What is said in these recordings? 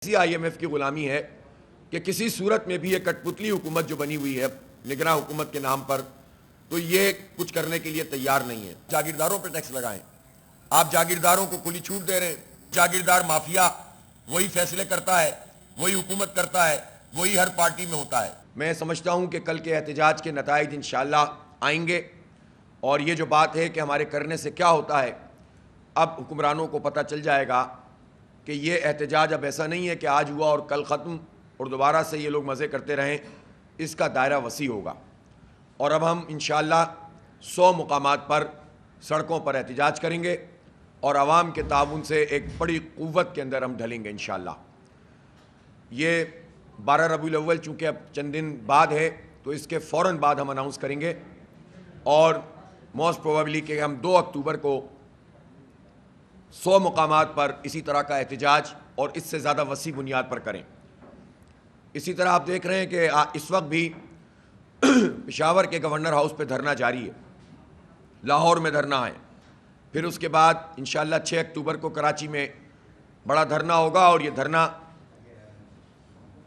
ایسی I am F کی غلامی ہے کہ کسی صورت میں بھی یہ کٹ پتلی حکومت جو بنی ہوئی ہے نگراں حکومت کے نام پر، تو یہ کچھ کرنے کے لیے تیار نہیں ہے۔ جاگیرداروں پہ ٹیکس لگائیں، آپ جاگیرداروں کو کھلی چھوٹ دے رہے ہیں۔ جاگیردار مافیا وہی فیصلے کرتا ہے، وہی حکومت کرتا ہے، وہی ہر پارٹی میں ہوتا ہے۔ میں سمجھتا ہوں کہ کل کے احتجاج کے نتائج انشاءاللہ آئیں گے، اور یہ جو بات ہے کہ ہمارے کرنے سے کیا ہوتا ہے، اب حکمرانوں کو پتہ چل جائے گا کہ یہ احتجاج اب ایسا نہیں ہے کہ آج ہوا اور کل ختم اور دوبارہ سے یہ لوگ مزے کرتے رہیں، اس کا دائرہ وسیع ہوگا۔ اور اب ہم انشاءاللہ 100 مقامات پر سڑکوں پر احتجاج کریں گے اور عوام کے تعاون سے ایک بڑی قوت کے اندر ہم ڈھلیں گے انشاءاللہ۔ یہ 12 ربیع الاول چونکہ اب چند دن بعد ہے، تو اس کے فوراً بعد ہم اناؤنس کریں گے، اور موسٹ پروبیبلی کہ ہم 2 اکتوبر کو 100 مقامات پر اسی طرح کا احتجاج اور اس سے زیادہ وسیع بنیاد پر کریں۔ اسی طرح آپ دیکھ رہے ہیں کہ اس وقت بھی پشاور کے گورنر ہاؤس پہ دھرنا جاری ہے، لاہور میں دھرنا ہے، پھر اس کے بعد انشاءاللہ 6 اکتوبر کو کراچی میں بڑا دھرنا ہوگا، اور یہ دھرنا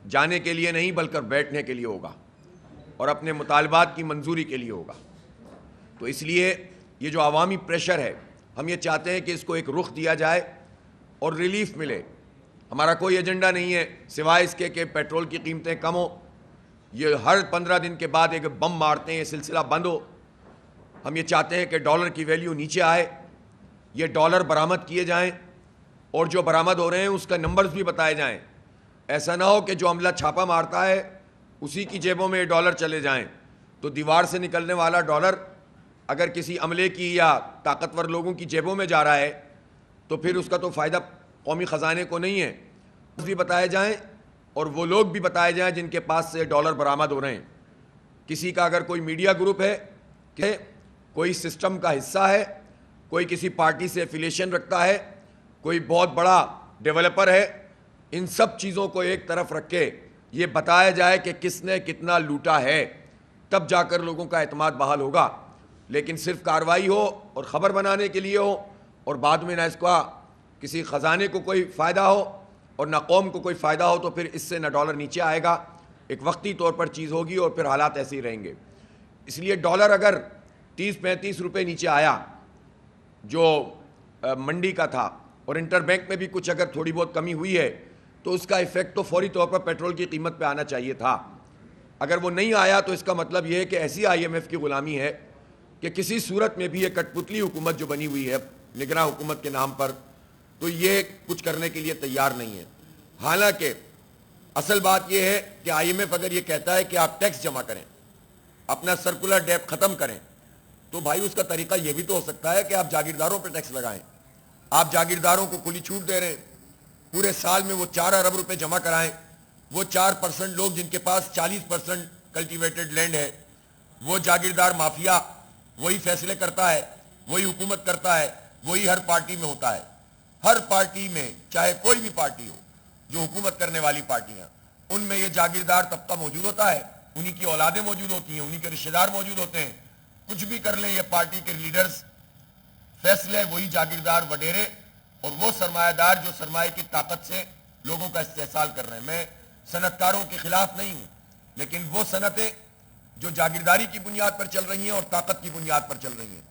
جانے کے لیے نہیں بلکہ بیٹھنے کے لیے ہوگا اور اپنے مطالبات کی منظوری کے لیے ہوگا۔ تو اس لیے یہ جو عوامی پریشر ہے، ہم یہ چاہتے ہیں کہ اس کو ایک رخ دیا جائے اور ریلیف ملے۔ ہمارا کوئی ایجنڈا نہیں ہے سوائے اس کے کہ پیٹرول کی قیمتیں کم ہوں، یہ ہر 15 دن کے بعد ایک بم مارتے ہیں، یہ سلسلہ بند ہو۔ ہم یہ چاہتے ہیں کہ ڈالر کی ویلیو نیچے آئے، یہ ڈالر برآمد کیے جائیں، اور جو برآمد ہو رہے ہیں اس کا نمبرز بھی بتائے جائیں۔ ایسا نہ ہو کہ جو عملہ چھاپا مارتا ہے اسی کی جیبوں میں یہ ڈالر چلے جائیں، تو دیوار سے نکلنے والا ڈالر اگر کسی عملے کی یا طاقتور لوگوں کی جیبوں میں جا رہا ہے تو پھر اس کا تو فائدہ قومی خزانے کو نہیں ہے۔ بھی بتائے جائیں اور وہ لوگ بھی بتائے جائیں جن کے پاس سے ڈالر برآمد ہو رہے ہیں۔ کسی کا اگر کوئی میڈیا گروپ ہے کہ کوئی سسٹم کا حصہ ہے، کوئی کسی پارٹی سے ایفیلیشن رکھتا ہے، کوئی بہت بڑا ڈیولپر ہے، ان سب چیزوں کو ایک طرف رکھ کے یہ بتایا جائے کہ کس نے کتنا لوٹا ہے، تب جا کر لوگوں کا اعتماد بحال ہوگا۔ لیکن صرف کارروائی ہو اور خبر بنانے کے لیے ہو، اور بعد میں نہ اس کا کسی خزانے کو کوئی فائدہ ہو اور نہ قوم کو کوئی فائدہ ہو، تو پھر اس سے نہ ڈالر نیچے آئے گا، ایک وقتی طور پر چیز ہوگی اور پھر حالات ایسے ہی رہیں گے۔ اس لیے ڈالر اگر 30-35 روپے نیچے آیا جو منڈی کا تھا، اور انٹر بینک میں بھی کچھ اگر تھوڑی بہت کمی ہوئی ہے، تو اس کا ایفیکٹ تو فوری طور پر پیٹرول کی قیمت پہ آنا چاہیے تھا۔ اگر وہ نہیں آیا تو اس کا مطلب یہ ہے کہ ایسی آئی ایم ایف کی غلامی ہے کہ کسی صورت میں بھی یہ کٹ پتلی حکومت جو بنی ہوئی ہے نگراں حکومت کے نام پر، تو یہ کچھ کرنے کے لیے تیار نہیں ہے۔ حالانکہ اصل بات یہ ہے کہ آئی ایم ایف اگر یہ کہتا ہے کہ آپ ٹیکس جمع کریں، اپنا سرکولر ڈیٹ ختم کریں، تو بھائی اس کا طریقہ یہ بھی تو ہو سکتا ہے کہ آپ جاگیرداروں پہ ٹیکس لگائیں۔ آپ جاگیرداروں کو کھلی چھوٹ دے رہے ہیں، پورے سال میں وہ 4 ارب روپے جمع کرائیں۔ وہ 4% لوگ جن کے پاس 40% کلٹیویٹڈ لینڈ ہے، وہ جاگیردار مافیا وہی فیصلے کرتا ہے، وہی حکومت کرتا ہے، وہی ہر پارٹی میں ہوتا ہے۔ ہر پارٹی میں، چاہے کوئی بھی پارٹی ہو جو حکومت کرنے والی پارٹیاں، ان میں یہ جاگیردار طبقہ موجود ہوتا ہے، انہی کی اولادیں موجود ہوتی ہیں، انہی کے رشتہ دار موجود ہوتے ہیں۔ کچھ بھی کر لیں یہ پارٹی کے لیڈرز، فیصلے وہی جاگیردار وڈیرے اور وہ سرمایہ دار جو سرمایہ کی طاقت سے لوگوں کا استحصال کر رہے ہیں۔ میں صنعت کاروں کے خلاف نہیں ہوں، لیکن وہ صنعتیں جو جاگیرداری کی بنیاد پر چل رہی ہیں اور طاقت کی بنیاد پر چل رہی ہیں،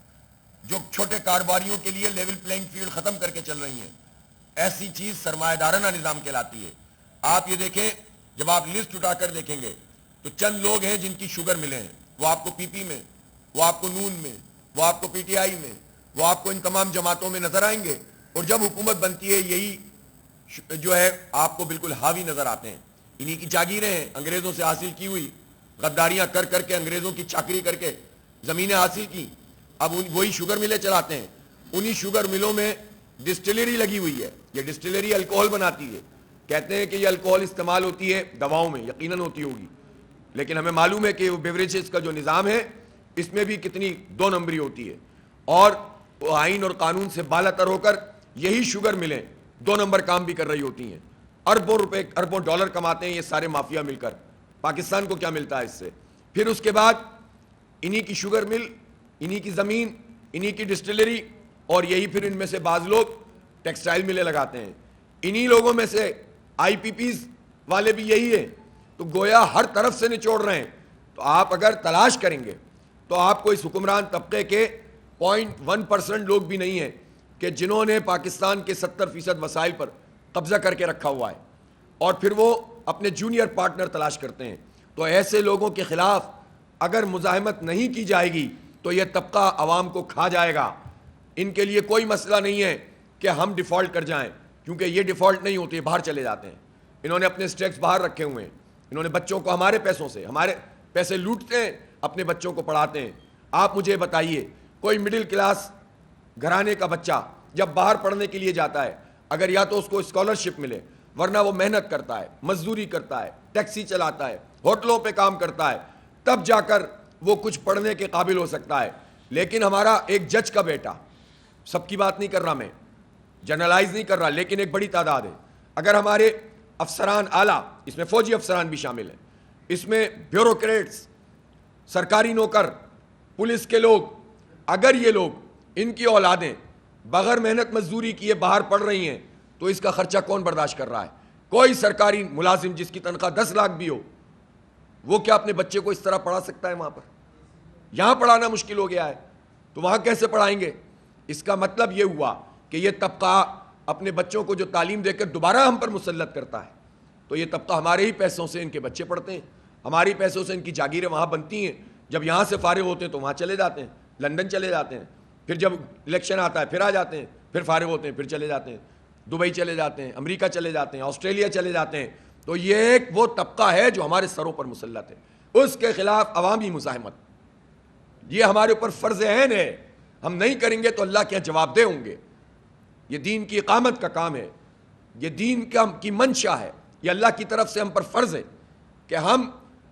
جو چھوٹے کاروباریوں کے لیے لیول پلینگ فیلڈ ختم کر کے چل رہی ہیں، ایسی چیز سرمایہ دارانہ نظام کہلاتی ہے۔ آپ یہ دیکھیں، جب آپ لسٹ اٹھا کر دیکھیں گے تو چند لوگ ہیں جن کی شوگر ملے ہیں، وہ آپ کو پی پی میں، وہ آپ کو نون میں، وہ آپ کو پی ٹی آئی میں، وہ آپ کو ان تمام جماعتوں میں نظر آئیں گے، اور جب حکومت بنتی ہے یہی جو ہے آپ کو بالکل حاوی نظر آتے ہیں۔ انہی کی جاگیریں ہیں، انگریزوں سے حاصل کی ہوئی، غداریاں کر کر کے، انگریزوں کی چاکری کر کے زمینیں حاصل کی، اب وہی شوگر ملیں چلاتے ہیں۔ انہی شوگر ملوں میں ڈسٹلری لگی ہوئی ہے، یہ ڈسٹلری الکوہل بناتی ہے۔ کہتے ہیں کہ یہ الکوہل استعمال ہوتی ہے دواؤں میں، یقیناً ہوتی ہوگی، لیکن ہمیں معلوم ہے کہ وہ بیوریجز کا جو نظام ہے اس میں بھی کتنی 2 نمبری ہوتی ہے، اور وہ آئین اور قانون سے بالا تر ہو کر یہی شوگر ملیں 2 نمبر کام بھی کر رہی ہوتی ہیں۔ اربوں روپے، اربوں ڈالر کماتے ہیں یہ سارے مافیا مل کر۔ پاکستان کو کیا ملتا ہے اس سے؟ پھر اس کے بعد انہی کی شوگر مل، انہی کی زمین، انہی کی ڈسٹلری، اور یہی پھر ان میں سے بعض لوگ ٹیکسٹائل ملیں لگاتے ہیں۔ انہی لوگوں میں سے آئی پی پیز والے بھی یہی ہیں، تو گویا ہر طرف سے نچوڑ رہے ہیں. تو آپ اگر تلاش کریں گے تو آپ کو اس حکمران طبقے کے 0.1% لوگ بھی نہیں ہیں کہ جنہوں نے پاکستان کے 70% وسائل پر قبضہ کر کے رکھا ہوا ہے اور پھر وہ اپنے جونیئر پارٹنر تلاش کرتے ہیں. تو ایسے لوگوں کے خلاف اگر مزاحمت نہیں کی جائے گی تو یہ طبقہ عوام کو کھا جائے گا. ان کے لیے کوئی مسئلہ نہیں ہے کہ ہم ڈیفالٹ کر جائیں، کیونکہ یہ ڈیفالٹ نہیں ہوتے، باہر چلے جاتے ہیں. انہوں نے اپنے سٹیکس باہر رکھے ہوئے ہیں، انہوں نے بچوں کو ہمارے پیسوں سے، ہمارے پیسے لوٹتے ہیں، اپنے بچوں کو پڑھاتے ہیں. آپ مجھے بتائیے، کوئی مڈل کلاس گھرانے کا بچہ جب باہر پڑھنے کے لیے جاتا ہے، اگر یا تو اس کو اسکالرشپ ملے، ورنہ وہ محنت کرتا ہے، مزدوری کرتا ہے، ٹیکسی چلاتا ہے، ہوٹلوں پہ کام کرتا ہے، تب جا کر وہ کچھ پڑھنے کے قابل ہو سکتا ہے. لیکن ہمارا ایک جج کا بیٹا، سب کی بات نہیں کر رہا، میں جنرلائز نہیں کر رہا، لیکن ایک بڑی تعداد ہے، اگر ہمارے افسران اعلیٰ، اس میں فوجی افسران بھی شامل ہیں، اس میں بیوروکریٹس، سرکاری نوکر، پولیس کے لوگ، اگر یہ لوگ، ان کی اولادیں بغیر محنت مزدوری کیے باہر پڑھ رہی ہیں تو اس کا خرچہ کون برداشت کر رہا ہے؟ کوئی سرکاری ملازم جس کی تنخواہ 10 لاکھ بھی ہو، وہ کیا اپنے بچے کو اس طرح پڑھا سکتا ہے؟ وہاں پر یہاں پڑھانا مشکل ہو گیا ہے تو وہاں کیسے پڑھائیں گے؟ اس کا مطلب یہ ہوا کہ یہ طبقہ اپنے بچوں کو جو تعلیم دے کر دوبارہ ہم پر مسلط کرتا ہے، تو یہ طبقہ ہمارے ہی پیسوں سے ان کے بچے پڑھتے ہیں، ہماری پیسوں سے ان کی جاگیریں وہاں بنتی ہیں. جب یہاں سے فارغ ہوتے ہیں تو وہاں چلے جاتے ہیں، لندن چلے جاتے ہیں، پھر جب الیکشن آتا ہے پھر آ جاتے ہیں، پھر فارغ ہوتے ہیں پھر چلے جاتے ہیں، دبئی چلے جاتے ہیں، امریکہ چلے جاتے ہیں، آسٹریلیا چلے جاتے ہیں. تو یہ ایک وہ طبقہ ہے جو ہمارے سروں پر مسلط ہے. اس کے خلاف عوامی مزاحمت یہ ہمارے اوپر فرض عین ہے. ہم نہیں کریں گے تو اللہ کے جواب دہ ہوں گے. یہ دین کی اقامت کا کام ہے، یہ دین کی منشا ہے، یہ اللہ کی طرف سے ہم پر فرض ہے کہ ہم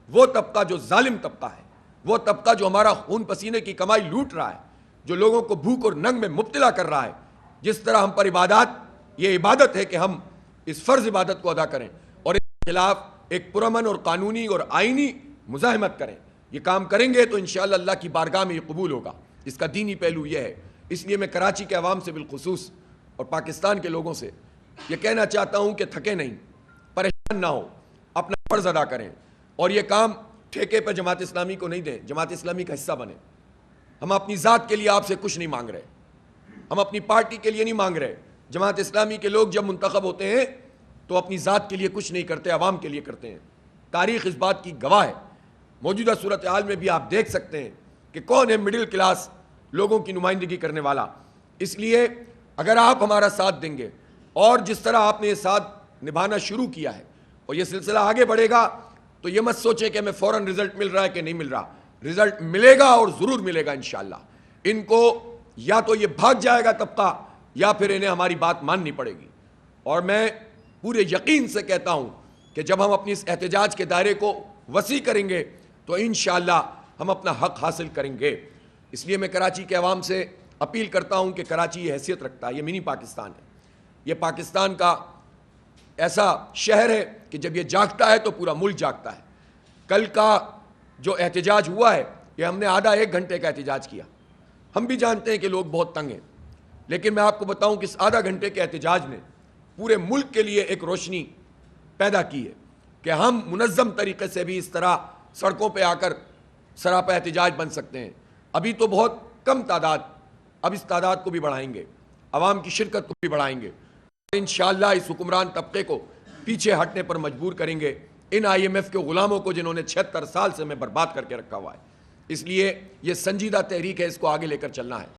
وہ طبقہ جو ظالم طبقہ ہے، وہ طبقہ جو ہمارا خون پسینے کی کمائی لوٹ رہا ہے، جو لوگوں کو بھوک اور ننگ میں مبتلا کر رہا ہے، جس طرح ہم پر یہ عبادت ہے کہ ہم اس فرض عبادت کو ادا کریں اور اس کے خلاف ایک پرامن اور قانونی اور آئینی مزاحمت کریں. یہ کام کریں گے تو انشاءاللہ اللہ کی بارگاہ میں یہ قبول ہوگا. اس کا دینی پہلو یہ ہے. اس لیے میں کراچی کے عوام سے بالخصوص اور پاکستان کے لوگوں سے یہ کہنا چاہتا ہوں کہ تھکے نہیں، پریشان نہ ہو، اپنا فرض ادا کریں اور یہ کام ٹھیکے پہ جماعت اسلامی کو نہیں دیں، جماعت اسلامی کا حصہ بنیں. ہم اپنی ذات کے لیے آپ سے کچھ نہیں مانگ رہے، ہم اپنی پارٹی کے لیے نہیں مانگ رہے. جماعت اسلامی کے لوگ جب منتخب ہوتے ہیں تو اپنی ذات کے لیے کچھ نہیں کرتے، عوام کے لیے کرتے ہیں. تاریخ اس بات کی گواہ ہے. موجودہ صورتحال میں بھی آپ دیکھ سکتے ہیں کہ کون ہے مڈل کلاس لوگوں کی نمائندگی کرنے والا. اس لیے اگر آپ ہمارا ساتھ دیں گے اور جس طرح آپ نے یہ ساتھ نبھانا شروع کیا ہے اور یہ سلسلہ آگے بڑھے گا تو یہ مت سوچیں کہ ہمیں فوراً رزلٹ مل رہا ہے کہ نہیں مل رہا. رزلٹ ملے گا اور ضرور ملے گا انشاءاللہ. ان کو یا تو یہ بھاگ جائے گا طبقہ یا پھر انہیں ہماری بات ماننی پڑے گی. اور میں پورے یقین سے کہتا ہوں کہ جب ہم اپنی اس احتجاج کے دائرے کو وسیع کریں گے تو انشاءاللہ ہم اپنا حق حاصل کریں گے. اس لیے میں کراچی کے عوام سے اپیل کرتا ہوں کہ کراچی یہ حیثیت رکھتا ہے، یہ منی پاکستان ہے، یہ پاکستان کا ایسا شہر ہے کہ جب یہ جاگتا ہے تو پورا ملک جاگتا ہے. کل کا جو احتجاج ہوا ہے یہ ہم نے آدھا 1 گھنٹے کا احتجاج کیا. ہم بھی جانتے ہیں کہ لوگ بہت تنگ ہیں، لیکن میں آپ کو بتاؤں کہ اس آدھا گھنٹے کے احتجاج نے پورے ملک کے لیے ایک روشنی پیدا کی ہے کہ ہم منظم طریقے سے بھی اس طرح سڑکوں پہ آ کر سراپا احتجاج بن سکتے ہیں. ابھی تو بہت کم تعداد، اب اس تعداد کو بھی بڑھائیں گے، عوام کی شرکت کو بھی بڑھائیں گے اور انشاءاللہ اس حکمران طبقے کو پیچھے ہٹنے پر مجبور کریں گے، ان IMF کے غلاموں کو جنہوں نے 76 سال سے میں برباد کر کے رکھا ہوا ہے. اس لیے یہ سنجیدہ تحریک ہے، اس کو آگے لے کر چلنا ہے.